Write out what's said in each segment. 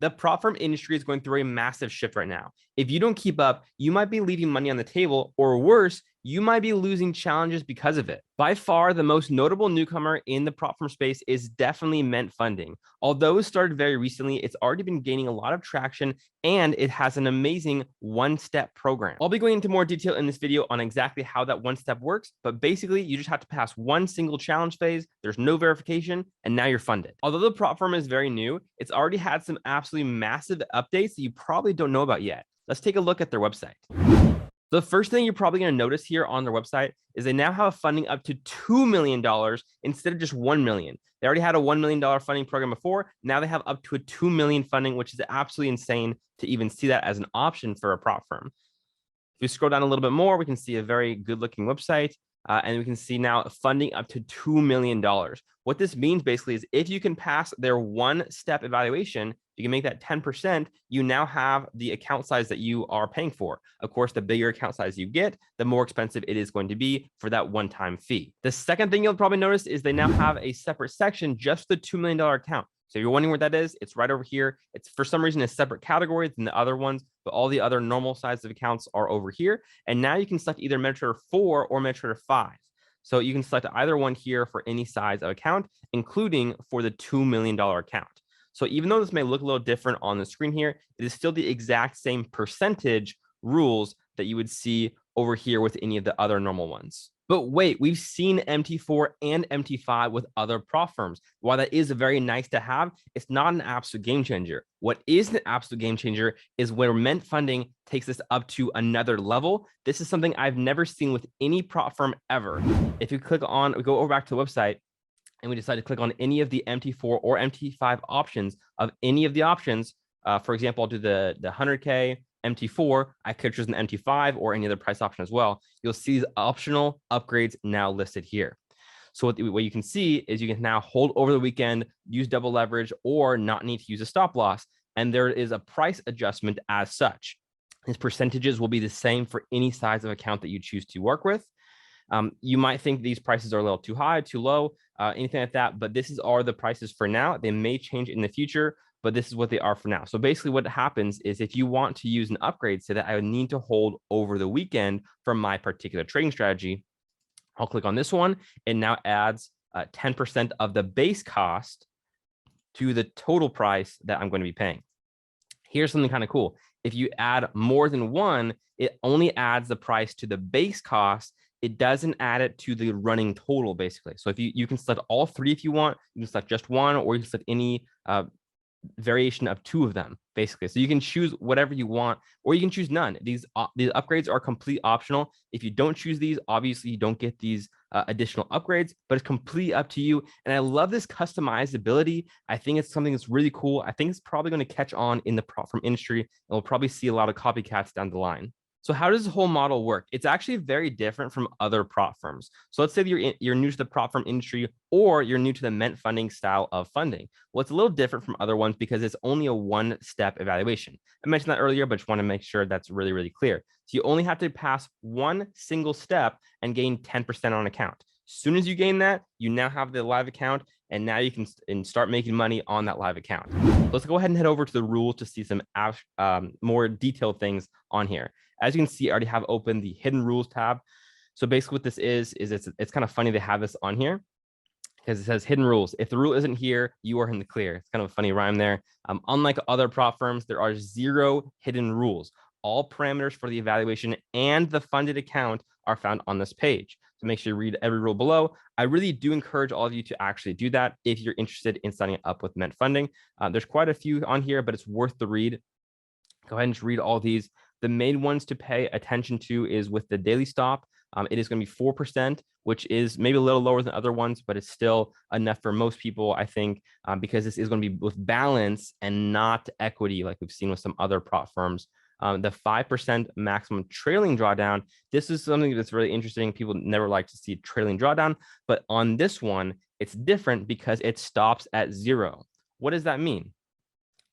The prop firm industry is going through a massive shift right now. If you don't keep up, you might be leaving money on the table, or worse, you might be losing challenges because of it. By far, the most notable newcomer in the prop firm space is definitely Ment Funding. Although it started very recently, it's already been gaining a lot of traction, and it has an amazing one-step program. I'll be going into more detail in this video on exactly how that one step works, but basically you just have to pass one single challenge phase, there's no verification, and now you're funded. Although the prop firm is very new, it's already had some absolutely massive updates that you probably don't know about yet. Let's take a look at their website. The first thing you're probably going to notice here on their website is they now have funding up to $2 million instead of just $1 million. They already had a $1 million funding program before. Now they have up to a $2 million funding, which is absolutely insane to even see that as an option for a prop firm. If we scroll down a little bit more, we can see a very good looking website. And we can see now funding up to $2 million. What this means basically is if you can pass their one-step evaluation, you can make that 10%, you now have the account size that you are paying for. Of course, the bigger account size you get, the more expensive it is going to be for that one-time fee. The second thing you'll probably notice is they now have a separate section, just the $2 million account. So if you're wondering where that is, it's right over here. It's for some reason a separate category than the other ones, but all the other normal size of accounts are over here. And now you can select either MetaTrader 4 or MetaTrader 5. So you can select either one here for any size of account, including for the $2 million account. So even though this may look a little different on the screen here, it is still the exact same percentage rules that you would see over here with any of the other normal ones. But wait, we've seen MT4 and MT5 with other prop firms. While that is very nice to have, it's not an absolute game changer. What is an absolute game changer is where Ment Funding takes this up to another level. This is something I've never seen with any prop firm ever. If you click on, we go over back to the website, and we decide to click on any of the MT4 or MT5 options of any of the options. For example, I'll do the 100K, MT4, I could choose an MT5 or any other price option as well. You'll see these optional upgrades now listed here. So what you can see is you can now hold over the weekend, use double leverage, or not need to use a stop loss. And there is a price adjustment as such. These percentages will be the same for any size of account that you choose to work with. You might think these prices are a little too high, too low, anything like that, but this are the prices for now. They may change in the future, but this is what they are for now. So basically what happens is if you want to use an upgrade, say that I would need to hold over the weekend for my particular trading strategy, I'll click on this one. It now adds 10% of the base cost to the total price that I'm going to be paying. Here's something kind of cool. If you add more than one, it only adds the price to the base cost. It doesn't add it to the running total, basically. So if you can select all three if you want, you can select just one, or you can select any variation of two of them, basically. So you can choose whatever you want, or you can choose none. These upgrades are complete optional. If you don't choose these, obviously you don't get these additional upgrades, but it's completely up to you. And I love this customizability. I think it's something that's really cool. I think it's probably going to catch on in the prop firm industry, and we'll probably see a lot of copycats down the line. So how does this whole model work? It's actually very different from other prop firms. So let's say that you're new to the prop firm industry, or you're new to the Ment Funding style of funding. Well, it's a little different from other ones because it's only a one-step evaluation. I mentioned that earlier, but just want to make sure that's really, really clear. So you only have to pass one single step and gain 10% on account. As soon as you gain that, you now have the live account, and now you can start making money on that live account. So let's go ahead and head over to the rules to see some more detailed things on here. As you can see, I already have open the hidden rules tab. So basically what this is it's kind of funny they have this on here because it says hidden rules. If the rule isn't here, you are in the clear. It's kind of a funny rhyme there. Unlike other prop firms, there are 0 hidden rules. All parameters for the evaluation and the funded account are found on this page. So make sure you read every rule below. I really do encourage all of you to actually do that if you're interested in signing up with Ment Funding. There's quite a few on here, but it's worth the read. Go ahead and just read all these. The main ones to pay attention to is with the daily stop. It is going to be 4%, which is maybe a little lower than other ones, but it's still enough for most people, I think, because this is going to be with balance and not equity like we've seen with some other prop firms. The 5% maximum trailing drawdown. This is something that's really interesting. People never like to see trailing drawdown, but on this one, it's different because it stops at 0. What does that mean?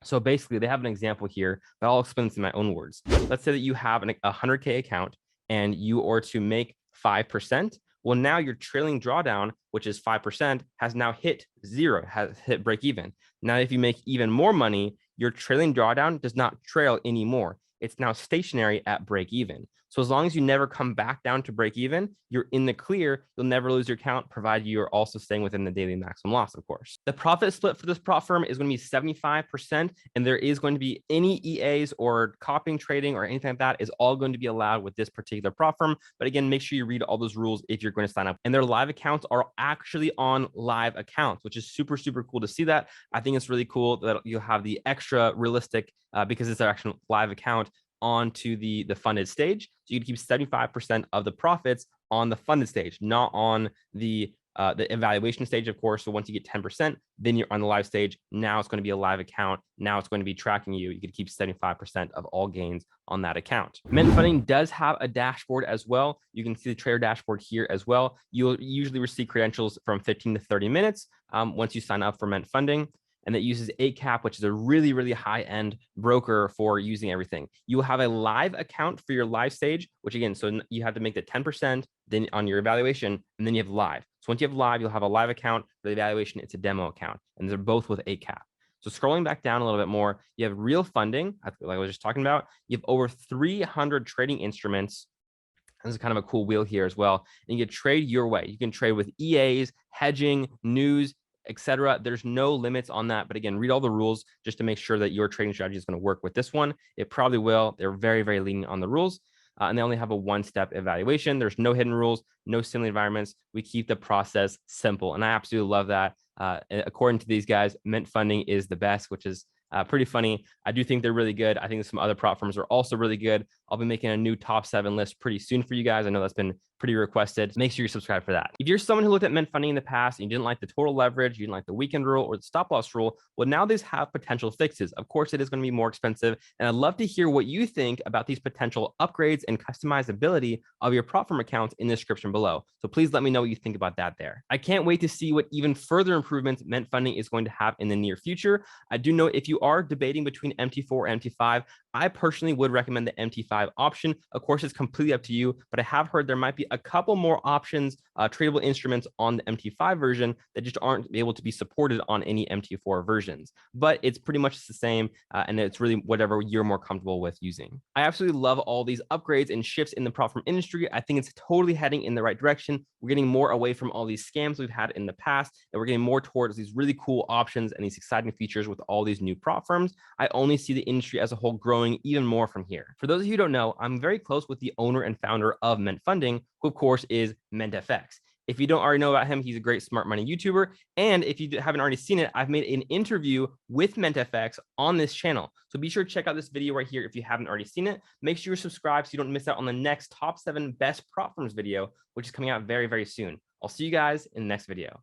So basically, they have an example here, but I'll explain this in my own words. Let's say that you have a 100K account and you are to make 5%. Well, now your trailing drawdown, which is 5%, has now hit 0, has hit break even. Now, if you make even more money, your trailing drawdown does not trail anymore. It's now stationary at break even. So as long as you never come back down to break even, you're in the clear. You'll never lose your account, provided you're also staying within the daily maximum loss, of course. The profit split for this prop firm is going to be 75%, and there is going to be any EAs or copying trading or anything like that is all going to be allowed with this particular prop firm. But again, make sure you read all those rules if you're going to sign up. And their live accounts are actually on live accounts, which is super, super cool to see that. I think it's really cool that you'll have the extra realistic because it's their actual live account onto the funded stage. So you can keep 75% of the profits on the funded stage, not on the evaluation stage, of course. So once you get 10%, then you're on the live stage. Now it's going to be a live account. Now it's going to be tracking you. You could keep 75% of all gains on that account. Ment Funding does have a dashboard as well. You can see the trader dashboard here as well. You'll usually receive credentials from 15 to 30 minutes once you sign up for Ment Funding. And that uses 8cap, which is a really, really high-end broker for using everything. You will have a live account for your live stage, which again, so you have to make the 10% then on your evaluation, and then you have live. So once you have live, you'll have a live account. For the evaluation, it's a demo account, and they're both with 8cap. So scrolling back down a little bit more, you have real funding, like I was just talking about. You have over 300 trading instruments. This is kind of a cool wheel here as well. And you can trade your way. You can trade with EAs, hedging, news, etc. There's no limits on that. But again, read all the rules just to make sure that your trading strategy is going to work with this one. It probably will. They're very, very lenient on the rules. And they only have a one-step evaluation. There's no hidden rules, no silly environments. We keep the process simple. And I absolutely love that. According to these guys, Ment Funding is the best, which is pretty funny. I do think they're really good. I think some other prop firms are also really good. I'll be making a new top 7 list pretty soon for you guys. I know that's been pretty requested. Make sure you subscribe for that. If you're someone who looked at Ment Funding in the past and you didn't like the total leverage, you didn't like the weekend rule or the stop loss rule, well, now these have potential fixes. Of course, it is going to be more expensive. And I'd love to hear what you think about these potential upgrades and customizability of your prop firm accounts in the description below. So please let me know what you think about that there. I can't wait to see what even further improvements Ment Funding is going to have in the near future. I do know if you are debating between MT4 and MT5, I personally would recommend the MT5 option. Of course, it's completely up to you, but I have heard there might be a couple more options, tradable instruments on the MT5 version that just aren't able to be supported on any MT4 versions. But it's pretty much the same, and it's really whatever you're more comfortable with using. I absolutely love all these upgrades and shifts in the prop firm industry. I think it's totally heading in the right direction. We're getting more away from all these scams we've had in the past, and we're getting more towards these really cool options and these exciting features with all these new prop firms. I only see the industry as a whole growing even more from here. For those of you who don't know, I'm very close with the owner and founder of Ment Funding, who of course is mentfx. If you don't already know about him, he's a great smart money YouTuber. And if you haven't already seen it, I've made an interview with mentfx on this channel. So be sure to check out this video right here if you haven't already seen it. Make sure you subscribe so you don't miss out on the next top 7 best prop firms video, which is coming out very, very soon. I'll see you guys in the next video.